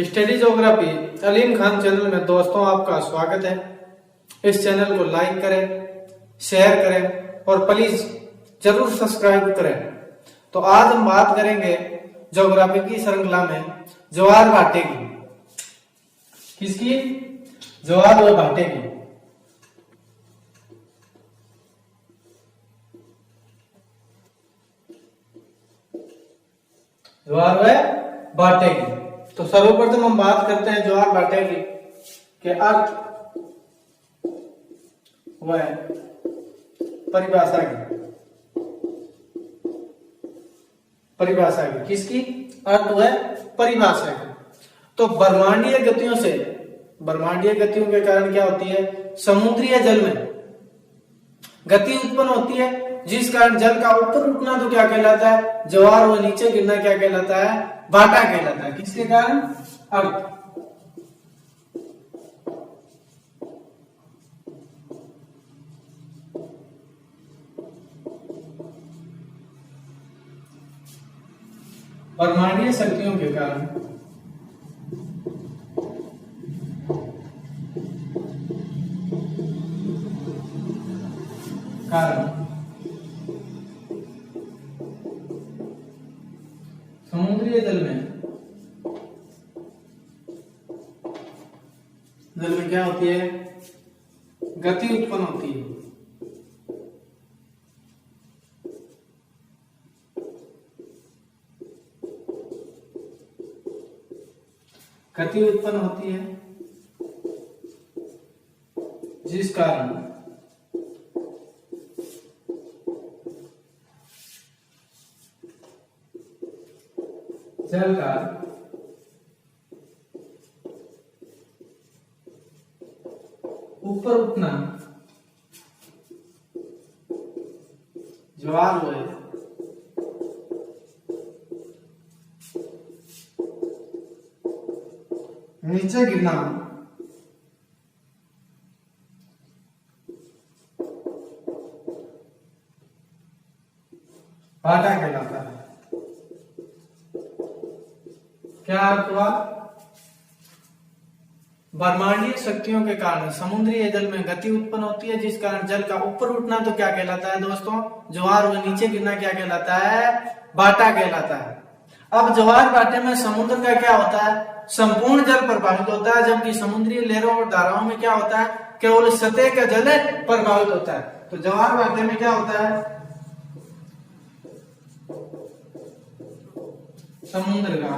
Study geography Aleem Khan channel में दोस्तों आपका स्वागत है। इस चैनल को लाइक करें, शेयर करें और प्लीज जरूर सब्सक्राइब करें। तो आज हम बात करेंगे ज्योग्राफी की श्रृंखला में ज्वार भाटे की। किसकी? ज्वार व भाटे की। ज्वार व भाटे की। तो सर्वप्रथम हम बात करते हैं ज्वार भाटे की के अर्थ व परिभाषा की। किसकी? अर्थ व परिभाषा की। तो ब्रह्मांडीय गतियों के कारण क्या होती है? समुद्रीय जल में गति उत्पन्न होती है, जिस कारण जल का ऊपर उठना तो क्या कहलाता है? ज्वार, व नीचे गिरना क्या कहलाता है? भाटा कहलाता है। किसके कारण? अर्थ। ब्रह्मांडीय शक्तियों के कारण समुद्रीय जल में क्या होती है? गति उत्पन्न होती है। गति उत्पन्न होती है, जिस कारण जल का ऊपर उठना ज्वार व नीचे गिरना भाटा कहलाता है। क्या अर्थ हुआ? ब्रह्मांडीय शक्तियों के कारण समुद्रीय जल में गति उत्पन्न होती है, जिस कारण जल का ऊपर उठना तो क्या कहलाता है दोस्तों? ज्वार, व नीचे गिरना क्या कहलाता है? भाटा कहलाता है। अब ज्वार भाटे में समुद्र का क्या होता है? संपूर्ण जल प्रभावित होता है, जबकि समुद्री लहरों और धाराओं में क्या होता है? केवल सतह का जल प्रभावित होता है। तो ज्वार भाटे में क्या होता है? समुद्र का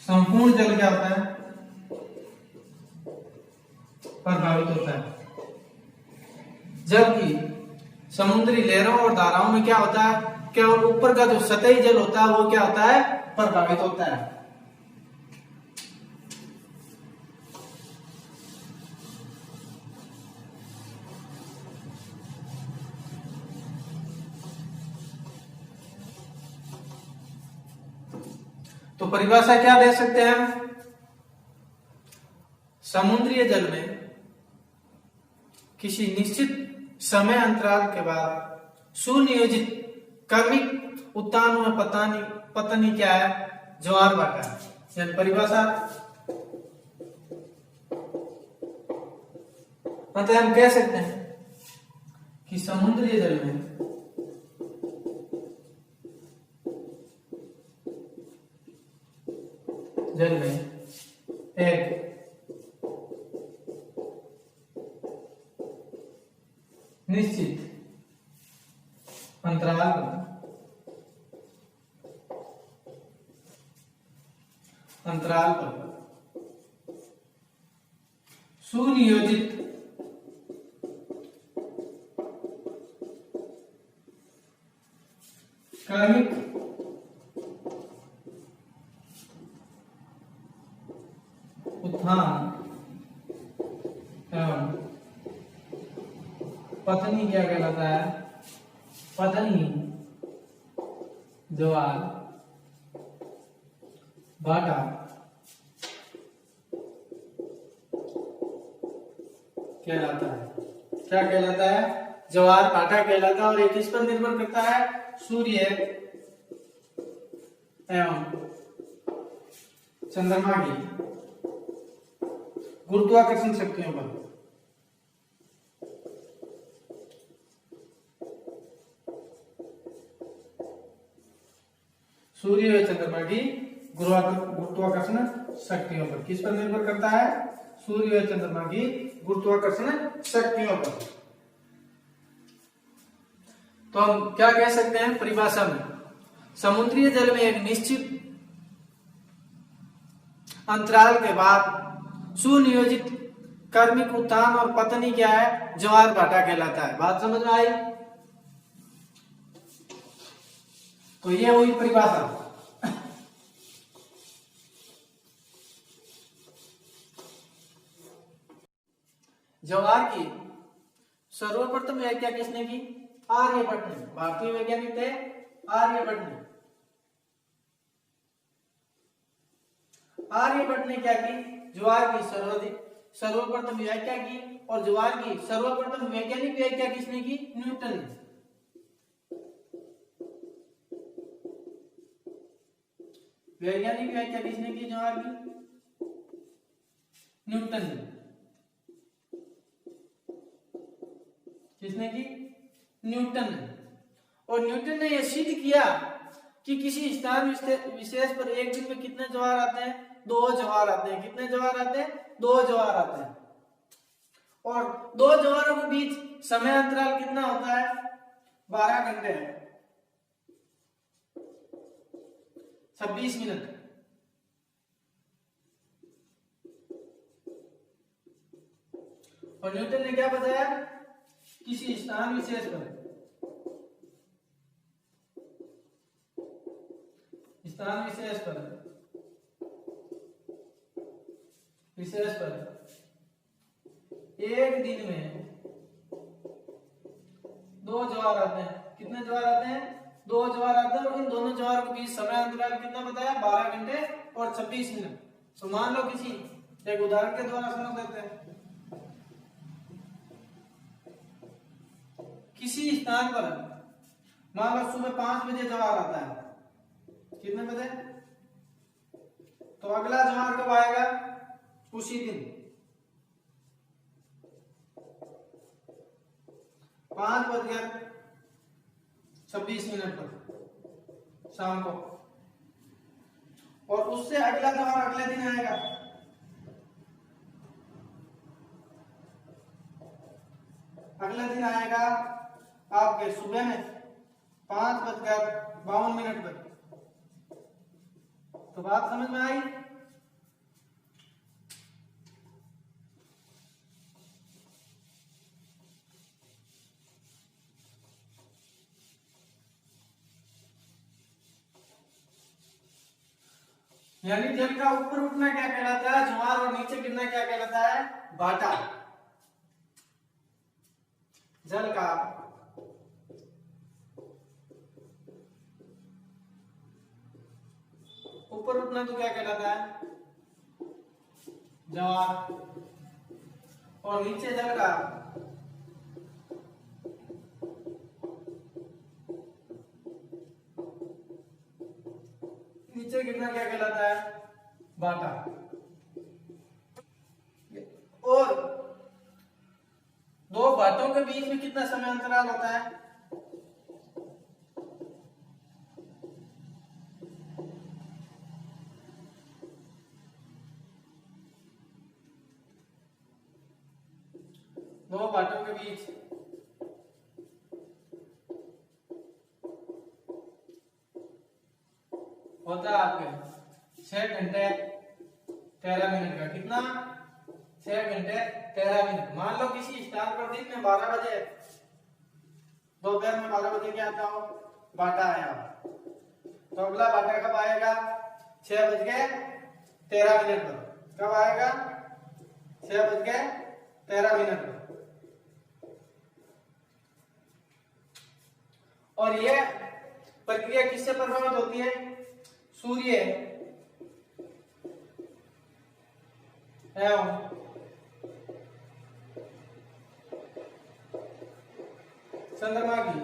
संपूर्ण जल क्या होता है? प्रभावित होता है, जबकि समुद्री लहरों और धाराओं में क्या होता है? केवल ऊपर का जो सतही जल होता है वो क्या होता है? प्रभावित होता है। तो परिभाषा क्या दे सकते हैं हम? समुद्रीय जल में किसी निश्चित समय अंतराल के बाद सुनियोजित क्रमिक उत्तान व पतनी क्या है? ज्वार भाटा है। यानी परिभाषा मतलब हम कह सकते हैं कि समुद्रीय जल में एक निश्चित अंतराल पर सुनियोजित क्रमिक उत्थान एवं पतनी क्या कहलाता है? पतनी ज्वार भाटा कहलाता है। क्या कहलाता है? ज्वार भाटा कहलाता है। और ये किस पर निर्भर करता है? सूर्य एवं चंद्रमा की गुरुत्वाकर्षण शक्तियों पर। सूर्य व चंद्रमा की गुरुत्वाकर्षण शक्तियों पर। किस पर निर्भर करता है? सूर्य व चंद्रमा की गुरुत्वाकर्षण शक्तियों पर। तो हम क्या कह सकते हैं परिभाषा में? समुद्रीय जल में एक निश्चित अंतराल के बाद सुनियोजित क्रमिक उत्थान और पतन क्या है? ज्वार भाटा कहलाता है। बात समझ में आई? तो ये हुई परिभाषा। ज्वार की सर्वप्रथम व्याख्या किसने की? आर्यभट्ट ने। भारतीय वैज्ञानिक थे आर्यभट्ट ने। आर्यभट्ट ने क्या की? ज्वार की सर्वप्रथम व्याख्या की। और ज्वार की सर्वप्रथम वैज्ञानिक व्याख्या किसने की? न्यूटन ने। वैज्ञानिक व्याख्या किसने की ज्वार की? न्यूटन ने। किसने की? न्यूटन ने। और न्यूटन ने यह सिद्ध किया कि किसी स्थान विशेष पर एक दिन में कितने ज्वार आते हैं? 2 ज्वार आते हैं। कितने ज्वार आते हैं? 2 ज्वार आते हैं। और 2 ज्वारों के बीच समय अंतराल कितना होता है? 12 घंटे है, 26 मिनट। और न्यूटन ने क्या बताया? किसी स्थान विशेष पर एक दिन में 2 ज्वार आते हैं। कितने ज्वार आते हैं? 2 ज्वार आते हैं। और इन दोनों ज्वार के बीच समय अंतराल कितना बताया? 12 घंटे और 26 मिनट। तो मान लो किसी एक उदाहरण के द्वारा समझ लेते हैं। किसी स्थान पर मान लो सुबह 5 बजे ज्वार आता है। कितने बजे? तो अगला ज्वार कब आएगा? उसी दिन 5:26 पर शाम को। और उससे अगला ज्वार अगले दिन आएगा। अगले दिन आएगा आपके सुबह में 5:52 पर। तो बात समझ में आई? यानी जल का ऊपर उठना क्या कहलाता है? ज्वार। और नीचे गिरना क्या कहलाता है? भाटा। जल का ऊपर उठना तो क्या कहलाता है? ज्वार। और नीचे जल का नीचे गिरना क्या कहलाता है? भाटा। और 2 भाटों के बीच में कितना समय अंतराल होता है? 2 भाटों के बीच होता है आपके 6 घंटे 13 मिनट का। कितना? 6 घंटे 13 मिनट। मान लो किसी स्थान पर दिन में 12 बजे, दोपहर में 12 बजे क्या आता हो? बाटा आया। तो अगला बाटा कब आएगा? 6:13 पर। कब आएगा? 6:13 पर। और यह प्रक्रिया किससे प्रभावित होती है? सूर्य एवं चंद्रमा की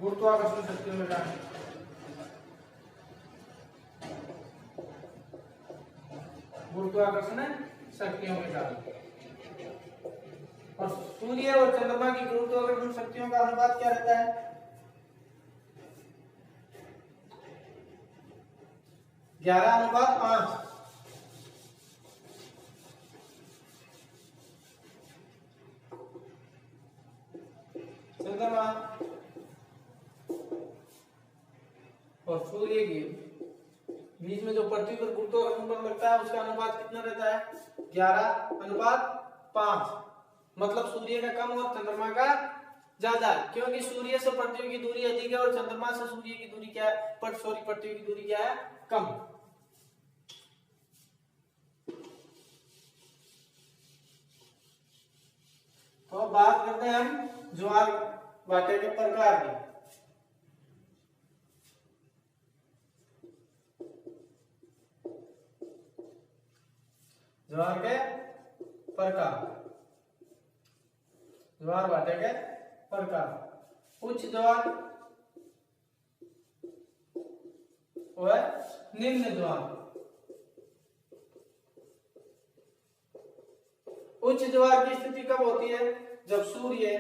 गुरुत्वाकर्षण शक्तियों के कारण, गुरुत्वाकर्षण शक्तियों के कारण, और सूर्य और चंद्रमा की गुरुत्वाकर्षण शक्तियों का अनुपात क्या रहता है? 11:5। चंद्रमा और सूर्य के बीच में जो पृथ्वी पर गुरुत्वाकर्षण बल लगता है उसका अनुपात कितना रहता है? 11:5। मतलब सूर्य का कम और चंद्रमा का ज्यादा, क्योंकि सूर्य से पृथ्वी की दूरी अधिक है और चंद्रमा से सूर्य की दूरी क्या है? पृथ्वी की दूरी क्या है? कम। तो अब बात करते हैं हम ज्वार भाटे के प्रकार की। ज्वार के प्रकार, ज्वार भाटे के प्रकार। उच्च ज्वार व निम्न ज्वार। उच्च ज्वार की स्थिति कब होती है? जब सूर्य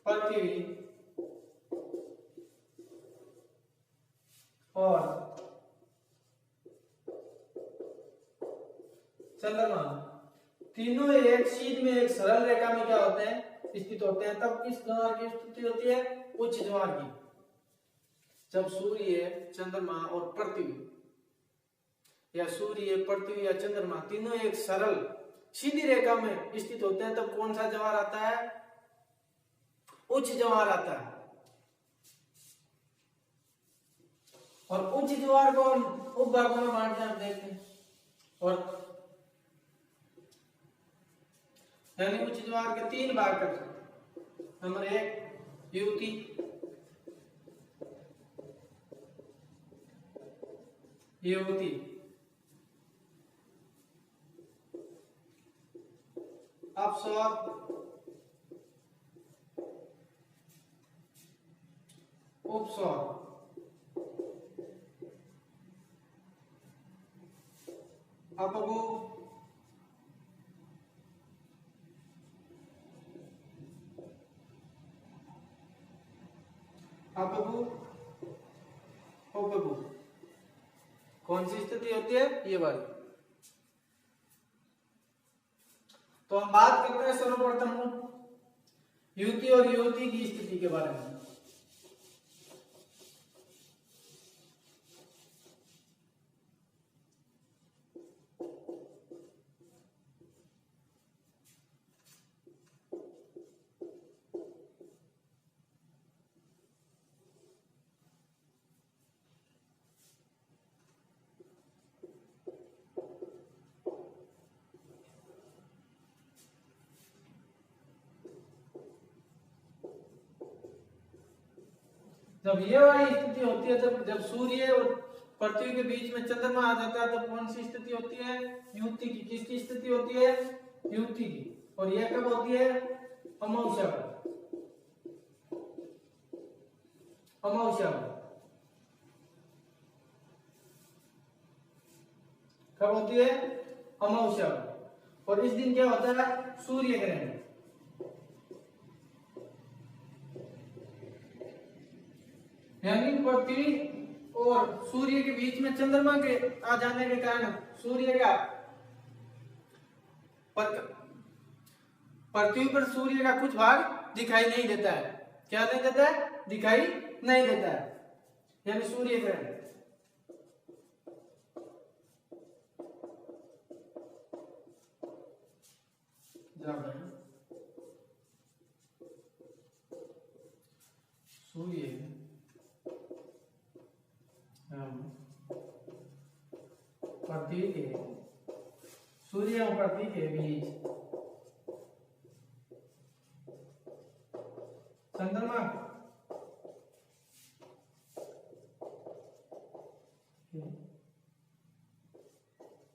पृथ्वी और चंद्रमा तीनों एक सीध में एक सरल रेखा में क्या होते हैं? स्थित होते हैं। तब किस ज्वार की स्थिति होती है? उच्च ज्वार की। जब सूर्य, चंद्रमा और पृथ्वी, या सूर्य, पृथ्वी या चंद्रमा तीनों एक सरल सीधी रेखा में स्थित होते हैं, तब कौन सा ज्वार आता है? उच्च ज्वार आता है। और उच्च ज्वार को हम उपभागों में बांटते हैं, देखते हैं। और यानी उच्च ज्वार के 3 भाग करते हैं। नंबर 1 युवती, युवती, अपस्वर, उपस्वर, अपभू, अपभू, उपभू। कौन सी स्थिति होती है? ये वाली। तो हम बात करते हैं सर्वप्रथम युवती और युवती की स्थिति के बारे में। जब ये वाली स्थिति होती है, जब सूर्य और पृथ्वी के बीच में चंद्रमा आ जाता है, तब कौन सी स्थिति होती है? युवती की। किसकी स्थिति होती है? युवती की। और यह कब होती है? अमावस्या। अमावस्या कब होती है? अमावस्या। और इस दिन क्या होता है? सूर्य ग्रहण। यानी पृथ्वी और सूर्य के बीच में चंद्रमा के आ जाने के कारण सूर्य का पृथ्वी पर सूर्य का कुछ भाग दिखाई नहीं देता है। क्या नहीं देता है? दिखाई नहीं देता है, यानी सूर्य ग्रहण। सूर्य पृथ्वी के, सूर्य और पृथ्वी के बीच चंद्रमा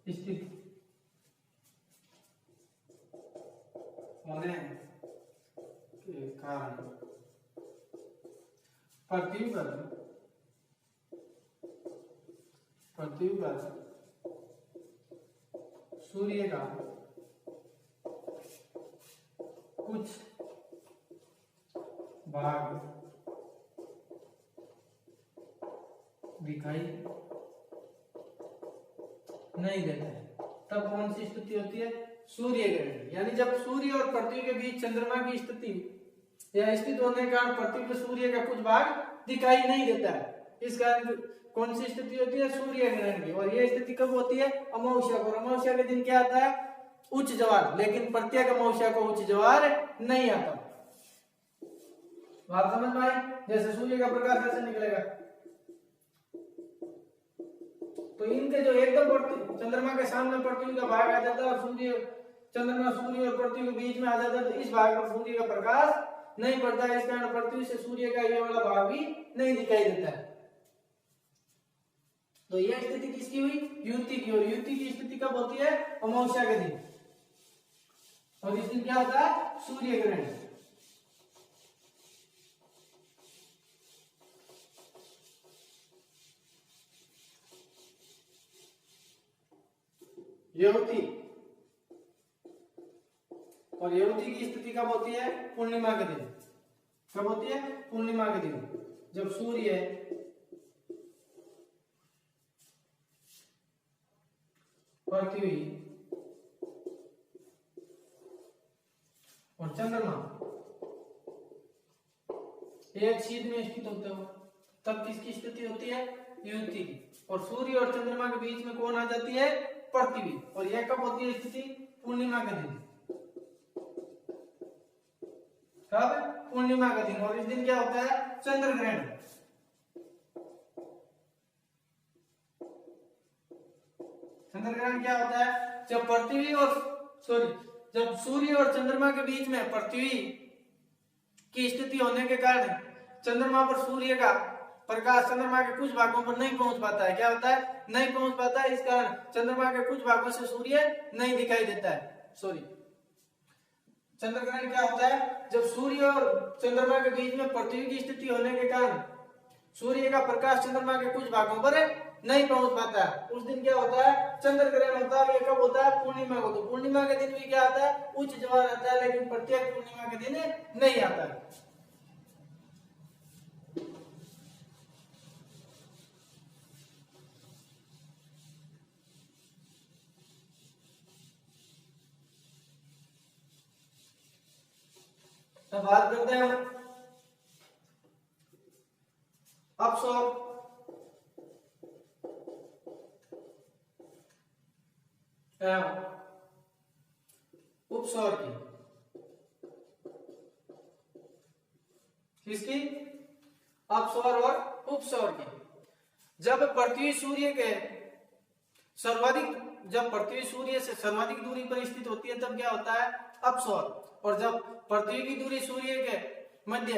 स्थित पृथ्वी पर सूर्य का कुछ भाग दिखाई नहीं देता है, तब कौन सी स्थिति होती है? सूर्य ग्रहण। यानी जब सूर्य और पृथ्वी के बीच चंद्रमा की स्थिति या स्थित होने के कारण पृथ्वी पर सूर्य का कुछ भाग दिखाई नहीं देता है, इस कारण कौन सी स्थिति होती है? सूर्य ग्रहण की। और यह स्थिति कब होती है? अमावस्या को। अमावस्या के दिन क्या आता है? उच्च ज्वार। लेकिन प्रत्येक अमावस्या को उच्च ज्वार नहीं आता। बात समझ में आई? जैसे सूर्य का प्रकाश ऐसे निकलेगा, तो इनके जो एकदम चंद्रमा के सामने पृथ्वी का भाग आ जाता है और चंद्रमा सूर्य और पृथ्वी के बीच में आ जाता है, तो इस भाग पर सूर्य का प्रकाश नहीं पड़ता है। इस कारण पृथ्वी से सूर्य का ये वाला भाग भी नहीं दिखाई देता है। तो यह स्थिति किसकी हुई? युति की। और युति की स्थिति कब होती है? अमावस्या के दिन। और इस दिन क्या होता है? सूर्य ग्रहण। युति। और युति की स्थिति कब होती है? पूर्णिमा के दिन। कब होती है? पूर्णिमा के दिन, जब सूर्य पृथ्वी और चंद्रमा एक छेद में स्थित होते हो, तब किसकी स्थिति होती है? युति की। और सूर्य और चंद्रमा के बीच में कौन आ जाती है? पृथ्वी। और यह कब होती है स्थिति? पूर्णिमा के दिन। कब? पूर्णिमा का दिन। और इस दिन क्या होता है? चंद्र ग्रहण। चंद्र ग्रहण क्या होता है? जब सूर्य और चंद्रमा के बीच में पृथ्वी की स्थिति होने के कारण चंद्रमा पर सूर्य का प्रकाश चंद्रमा के कुछ भागों पर नहीं पहुंच पाता है। क्या होता है? नहीं पहुंच पाता है। इस कारण चंद्रमा के कुछ भागों से सूर्य नहीं दिखाई देता है। चंद्र ग्रहण क्या होता है? जब सूर्य और चंद्रमा के बीच में पृथ्वी की स्थिति होने के कारण सूर्य का प्रकाश चंद्रमा के कुछ भागों पर नहीं पहुंच पाता है, उस दिन क्या होता है? चंद्र ग्रहण होता है। ये कब होता है? पूर्णिमा को। तो पूर्णिमा के दिन भी क्या आता है? उच्च ज्वार आता है। लेकिन प्रत्येक पूर्णिमा के दिन नहीं आता है। अब बात करते हैं अपसौर एवं उपसौर की। किसकी? अपसौर और उपसौर की। जब पृथ्वी सूर्य से सर्वाधिक दूरी पर स्थित होती है, तब क्या होता है? अपसौर। और जब पृथ्वी की दूरी सूर्य के मध्य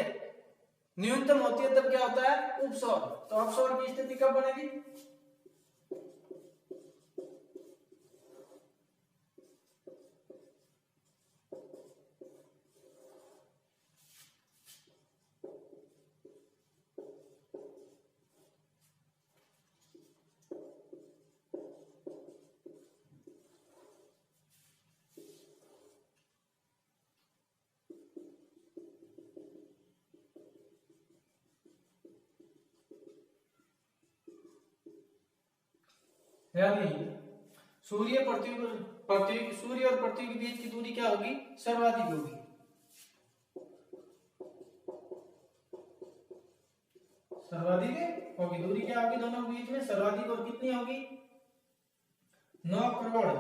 न्यूनतम होती है, तब क्या होता है? उपसौर। तो अपसौर की स्थिति कब बनेगी? यानी सूर्य और पृथ्वी के बीच की दूरी क्या होगी? सर्वाधिक होगी। दूरी क्या होगी? दोनों के बीच में सर्वाधिक। और कितनी होगी? 9 करोड़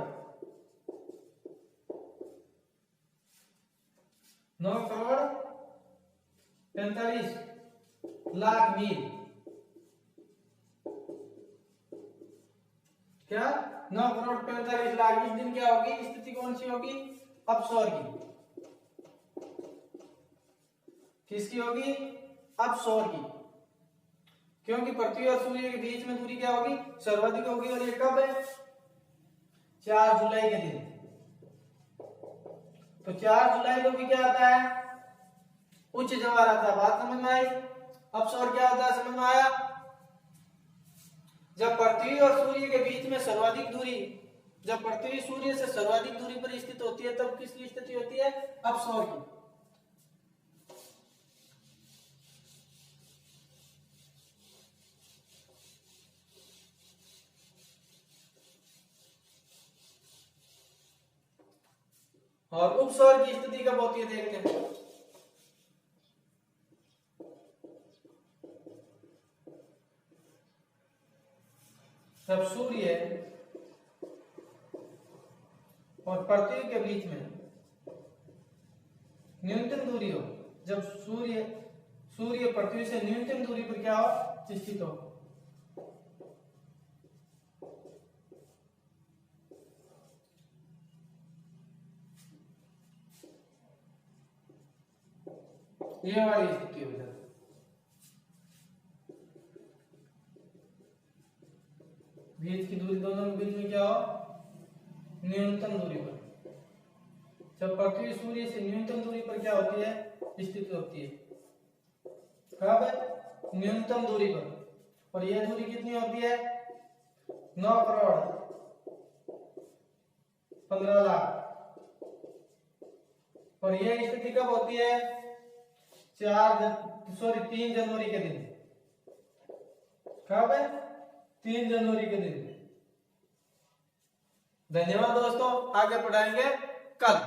45 लाख मील। क्या? 9 करोड़ 45 लाख। इस दिन क्या होगी? स्थिति कौन सी होगी? अपसौर की। किसकी होगी? अपसौर की। क्योंकि पृथ्वी और सूर्य के बीच में दूरी क्या होगी? सर्वाधिक होगी। और ये कब है? 4 जुलाई के दिन। तो 4 जुलाई को भी क्या आता है? उच्च ज्वार आता है। बात समझ में आई? अपसौर क्या होता है समझ में आया? जब पृथ्वी और सूर्य के बीच में सर्वाधिक दूरी, जब पृथ्वी सूर्य से सर्वाधिक दूरी पर स्थित होती है तब किसकी स्थिति होती है? अपसौर की। और उपसौर की स्थिति कब होती है देखते हैं। जब सूर्य और पृथ्वी के बीच में न्यूनतम दूरी हो, जब सूर्य पृथ्वी से न्यूनतम दूरी पर क्या हो? स्थित हो। ये वाली स्थिति हो जाती है। बीच की दूरी, दोनों के बीच में क्या हो? न्यूनतम दूरी पर। जब पृथ्वी सूर्य से न्यूनतम दूरी पर क्या होती है? स्थित होती है। कब? न्यूनतम दूरी पर। और यह दूरी कितनी होती है? 9 करोड़ 15 लाख। और यह स्थिति कब होती है? 3 जनवरी के दिन। कब है? 3 जनवरी के दिन। धन्यवाद दोस्तों, आगे पढ़ाएंगे कल।